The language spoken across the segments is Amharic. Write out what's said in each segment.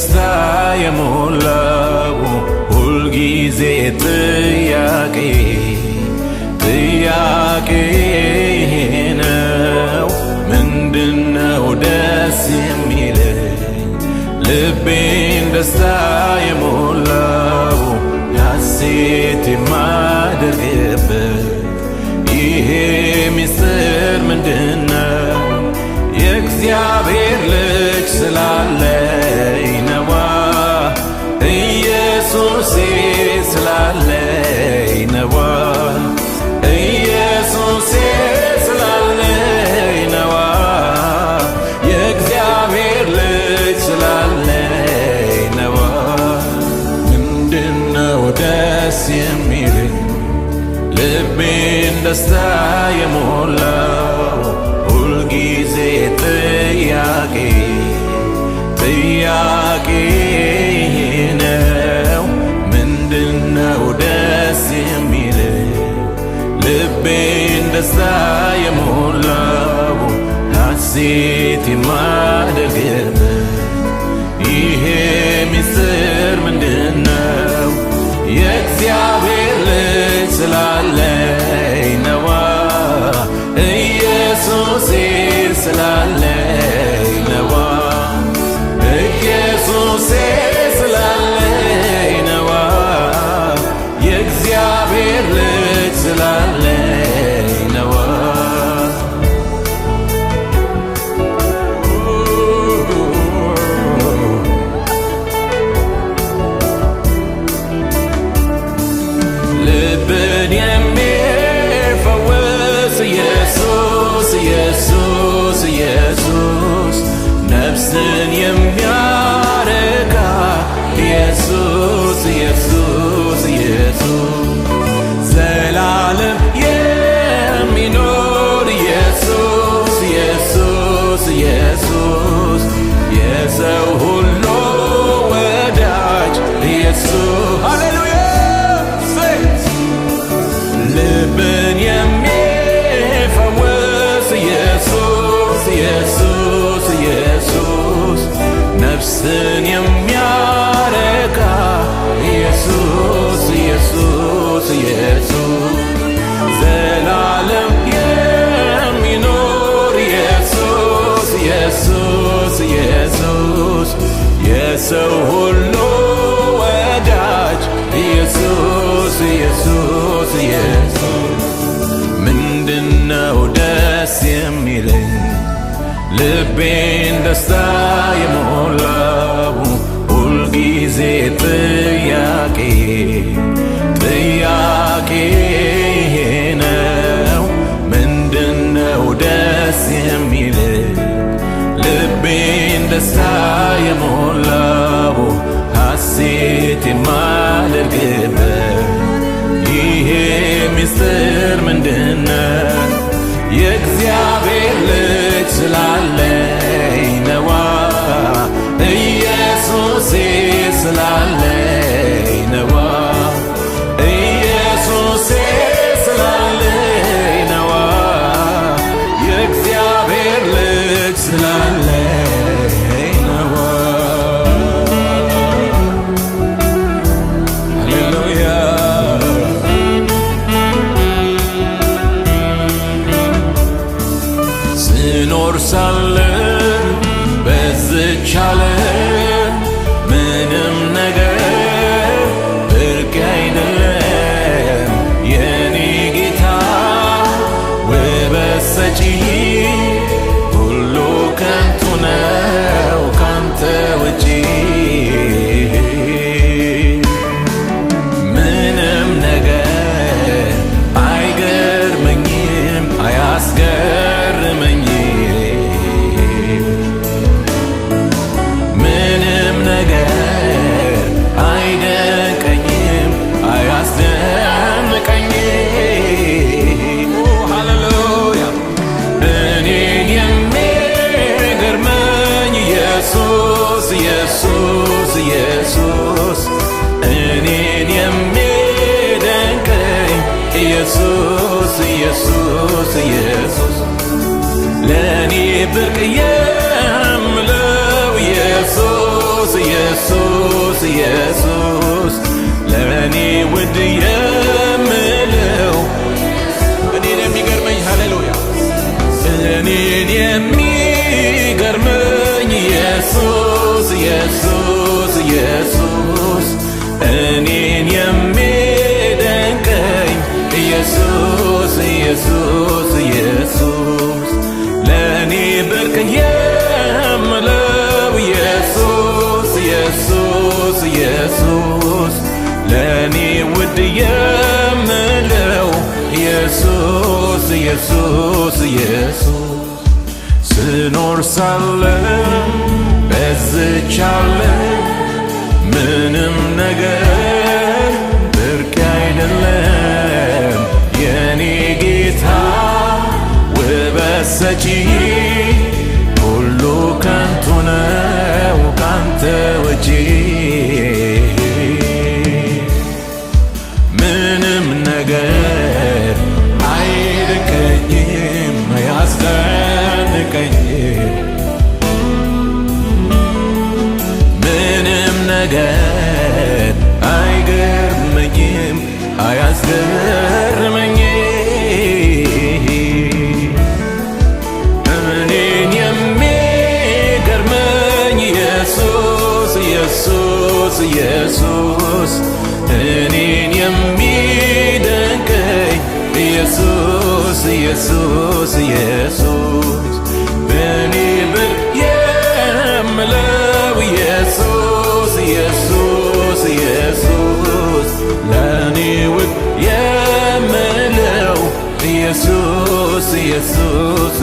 ደስታ የሞላው ሁልጊዜ ጥያቄ ነው ምንድነው ደስ የሚለኝ ልቤን ደስታ የሞላው ሐሴት የማደርግበት ይሄ ምስጢር ምንድነው? የእግዚአብሔር ልጅ ስላለኝ ነዋ ኢየሱሴ ስላለኝ ነዋ ኢየሱሴ ስላለኝ ነዋ የእግዚአብሔር ልጅ ስላለኝ ነዋ ምንድነው ደስ የሚለኝ ልቤን ደስታ የሞላው ሁልጊዜ ጥያቄ ነው ምንድነው ደስ የሚለኝ ልቤን ደስታ የሞላው ሐሴት የማደርግበት ይሄ ምስጢር ምንድነው? የእግዚአብሔር ልጅ ስላለኝ ነዋ ኢየሱሴ ስላለኝ ነዋ ኢየሱሴ ስላለኝ ነዋ የእግዚአብሔር ልጅ ስላለኝ ነዋ ልብን የሚፈውስ ኢየሱስ ኢየሱስ ኢየሱስ ነፍስን የሚያረካ ኢየሱስ ኢየሱስ ኢየሱስ ዘላለም የሚኖር ኢየሱስ ኢየሱስ ኢየሱስ የሰው ሁሉ ወዳጅ ኢየሱስ ሃሌሉያ ልብን የሚፈውስ ኢየሱስ ኢየሱስ ኢየሱስ ነፍስን የሚያረካ ኢየሱስ ኢየሱስ ኢየሱስ ዘላለም የሚኖር ኢየሱስ ኢየሱስ ኢየሱስ የሰው ሁሉ ወዳጅ ኢየሱስ ኢየሱስ ኢየሱስ ምንድነው ደስ የሚለኝ ልቤን ደስታ የሞላው ሁልጊዜ ጥያቄ ነው ምንድነው ደስ የሚለኝ ልቤን ደስታ የሞላው ሐሴት የማደርግበት ይሄ ምስጢር ምንድነው? የእግዚአብሔር ልጅ ስላለኝ ነዋ ኢየሱሴ ስላለኝ ነዋ ኢየሱሴ ስላለኝ ነዋ የእግዚአብሔር ልጅ ስላለኝ ነዋ ሃሌሉያ ስኖር ሳለ በዝች ዓለም ምንም ነገር ብርቅ አይደለም የኔ ጌታ ውበት ሰጪ ሁሉ ከንቱ ነው ካንተ ውጪ ምንም ነገር አይገርመኝም አያስገርመኝም ምንም ነገር አይደንቀኝም አያስደንቀኝም ሃሌሉያ እኔን የሚገርመኝ ኢየሱስ ኢየሱስ ኢየሱስ እኔን የሚደንቀኝ ኢየሱስ ኢየሱስ ኢየሱስ ለእኔ ብርቅ የምለው ኢየሱስ ኢየሱስ ኢየሱስ ለእኔ ውድ የምለው እኔን የሚገርመኝ ሃሌሉያ እኔን የሚገርመኝ ኢየሱስ ኢየሱስ ኢየሱስ እኔን የሚደንቀኝ ኢየሱስ ኢየሱስ ኢየሱስ ለእኔ ብርቅ የምለው ኢየሱስ ኢየሱስ ኢየሱስ ለእኔ ውድ የምለው ኢየሱስ ኢየሱስ ኢየሱስ ስኖር ሳለ በዝች ዓለም ምንም ነገር ብርቅ አይደለም የኔ ጌታ ውበት ሰጪ ሁሉ ከንቱ ነው ካንተ ውጪ ምንም ነገር አይደንቀኝም አያስደንቀኝም ምንም ነገር አይገርመኝም አያስገርመኝም እኔን የሚገርመኝ ኢየሱስ ኢየሱስ ኢየሱስ እኔን የሚደንቀኝ ኢየሱስ ኢየሱስ ኢየሱስ በእኔ ብርቅ የምለው ኢየሱስ ኢየሱስ ኢየሱስ ለእኔ ውድ የምለው ኢየሱስ ኢየሱስ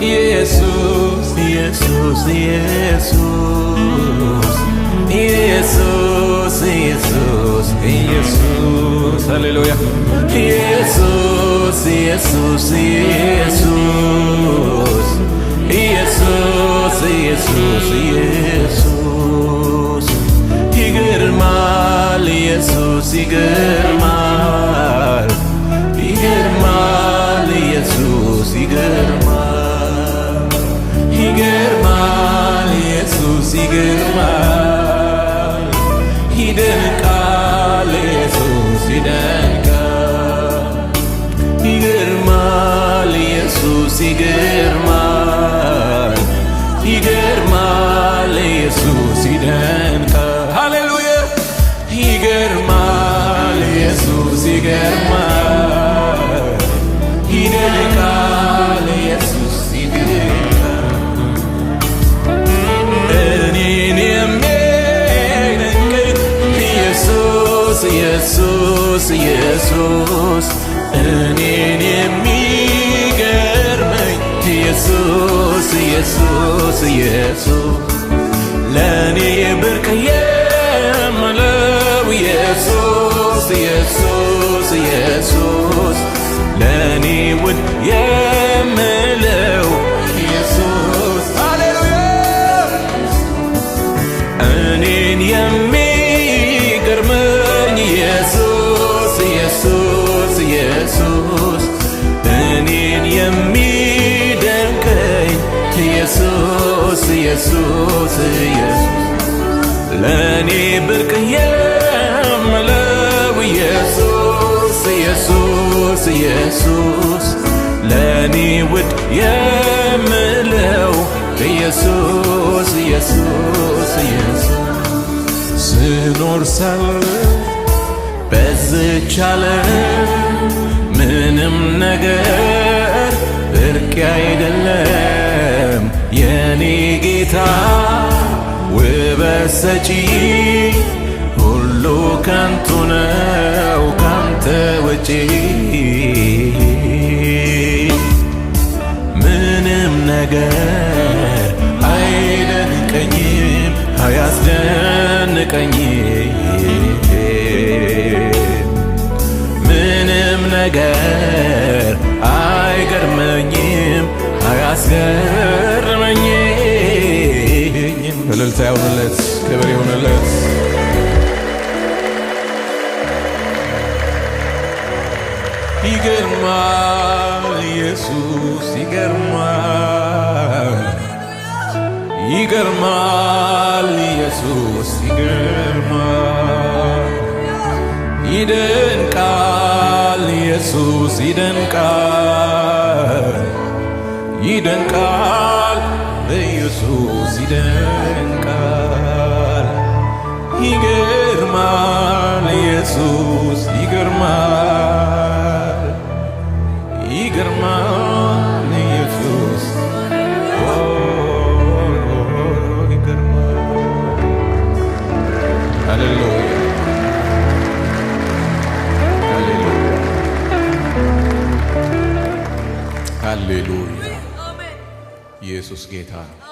ኢየሱስ ኢየሱስ ኢየሱስ ኢየሱስ ኢየሱስ ሃሌሉያ ኢየሱስ ኢየሱስ ኢየሱስ ኢየሱስ ኢየሱስ ኢየሱስ ይገርማል ኢየሱስ ይገርማል ይገርማል ኢየሱስ ይገርማል ይገርማል ኢየሱስ ይገርማል ይደንቃል ኢየሱስ ይደንቃል ይገርማል ኢየሱስ ይገርማል ይገርማል ኢየሱስ ይደንቃል ሃሌሉያ ይገርማል ኢየሱስ ይገርማል ይደንቃል ኢየሱስ ይደንቃል እኔን የሚደንቀኝ ኢየሱስ ኢየሱስ ኢየሱስ እኔን የሚገርመኝ ኢየሱስ ኢየሱስ ኢየሱስ ለእኔ ብርቅ የምለው ኢየሱስ ኢየሱስ ኢየሱስ ለእኔ ውድ የምለው ኢየሱስ ሃሌሉያ እኔን የሚገርመኝ ኢየሱስ ኢየሱስ ኢየሱስ እኔን የሚደንቀኝ ኢየሱስ ኢየሱስ ኢየሱስ ለእኔ ብርቅ የምለው ኢየሱስ ኢየሱስ ኢየሱስ ለእኔ ውድ የምለው ኢየሱስ ኢየሱስ ኢየሱስ ስኖር ሳለ በዝች ዓለም ምንም ነገር ብርቅ አይደለም የኔ ጌታ ውበት ሰጪ ሁሉ ከንቱ ነው ካንተ ውጪ ምንም ነገር አይደንቀኝም አያስደንቀኝም ምንም ነገር አይገርመኝም አያስገርመኝም እልልታ ይሁንለት ክብር ይሁንለት ይገርማል ኢየሱስ ይገርማል ይገርማል ኢየሱስ ይገርማል ይደንቃል ኢየሱስ ይደንቃል ይደንቃል ኢየሱስ ይደንቃል ይገርማል ኢየሱስ ይገርማል ይገርማል ኢየሱስ ይገርማል ሃሌሉያ ሃሌሉያ ኢየሱስ ጌታ ነው